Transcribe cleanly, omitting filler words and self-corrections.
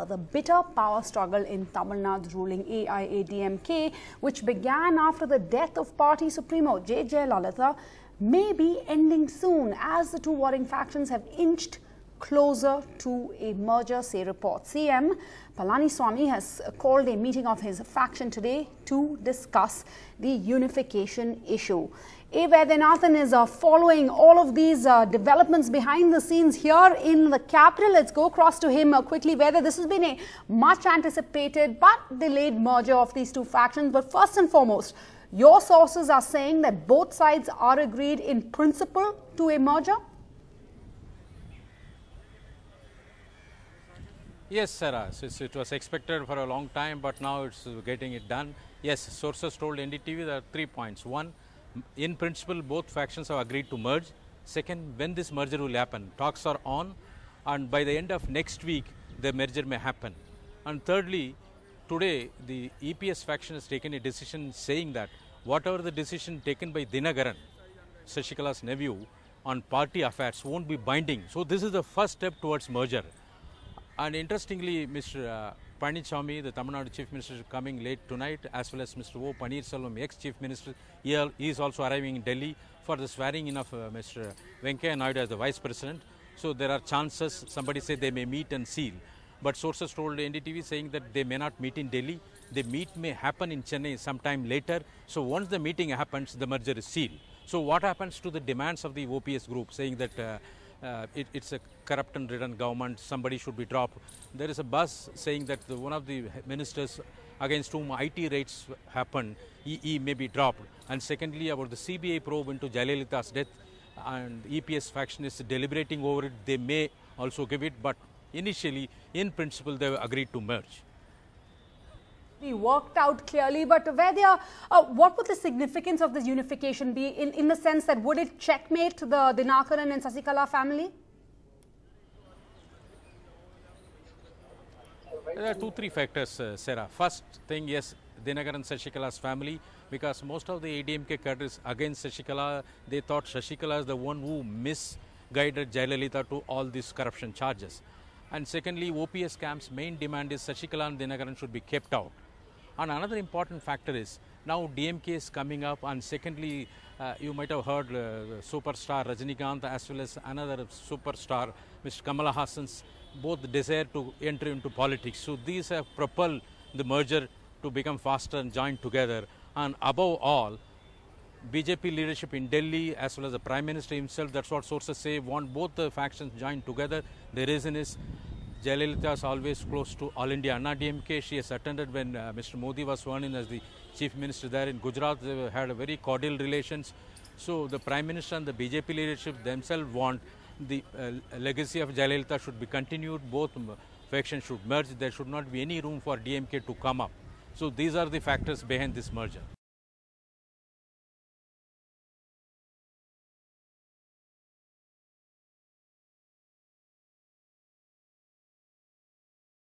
The bitter power struggle in Tamil Nadu's ruling AIADMK, which began after the death of party supremo J. Jayalalitha, may be ending soon as the two warring factions have inched closer to a merger, say reports. CM Palaniswami has called a meeting of his faction today to discuss the unification issue. A. Vaidyanathan is following all of these developments behind the scenes here in the capital. Let's go across to him quickly. Whether this has been a much anticipated but delayed merger of these two factions. But first and foremost, your sources are saying that both sides are agreed in principle to a merger? Yes, Sarah. It was expected for a long time, but now it's getting it done. Yes, sources told NDTV there are 3 points. One, in principle, both factions have agreed to merge. Second, when this merger will happen, talks are on, and by the end of next week, the merger may happen. And thirdly, today, the EPS faction has taken a decision saying that whatever the decision taken by Dinagaran, Shashikala's nephew, on party affairs won't be binding. So this is the first step towards merger. And interestingly, Mr. Panneerselvam, the Tamil Nadu Chief Minister, is coming late tonight, as well as Mr. O Panneerselvam, ex-Chief Minister. He is also arriving in Delhi for the swearing in of Mr. Venkaiah Naidu as the Vice President. So there are chances, somebody said they may meet and seal. But sources told NDTV saying that they may not meet in Delhi. The meet may happen in Chennai sometime later. So once the meeting happens, the merger is sealed. So what happens to the demands of the OPS group saying that it's a corrupt and ridden government, somebody should be dropped. There is a buzz saying that one of the ministers against whom IT raids happened, he may be dropped. And secondly, about the CBI probe into Jayalalitha's death, and EPS faction is deliberating over it, they may also give it, but initially, in principle, they have agreed to merge. Worked out clearly, but Vaidya, what would the significance of this unification be in the sense that would it checkmate the Dinakaran and Sasikala family? There are 2-3 factors, Sarah. First thing, yes, Dinakaran and Shashikala's family, because most of the ADMK cadres against Shashikala, they thought Shashikala is the one who misguided Jayalalitha to all these corruption charges. And secondly, OPS camp's main demand is Shashikala and Dinakaran should be kept out. And another important factor is now DMK is coming up, and secondly, you might have heard superstar Rajinikanth as well as another superstar, Mr. Kamala Hassan's both desire to enter into politics. So these have propelled the merger to become faster and join together. And above all, BJP leadership in Delhi as well as the Prime Minister himself, that's what sources say, want both the factions joined together. The reason is Jayalalitha is always close to All India AIADMK. She has attended when Mr. Modi was sworn in as the Chief Minister there in Gujarat. They had a very cordial relations. So the Prime Minister and the BJP leadership themselves want the legacy of Jayalalitha should be continued. Both factions should merge. There should not be any room for DMK to come up. So these are the factors behind this merger.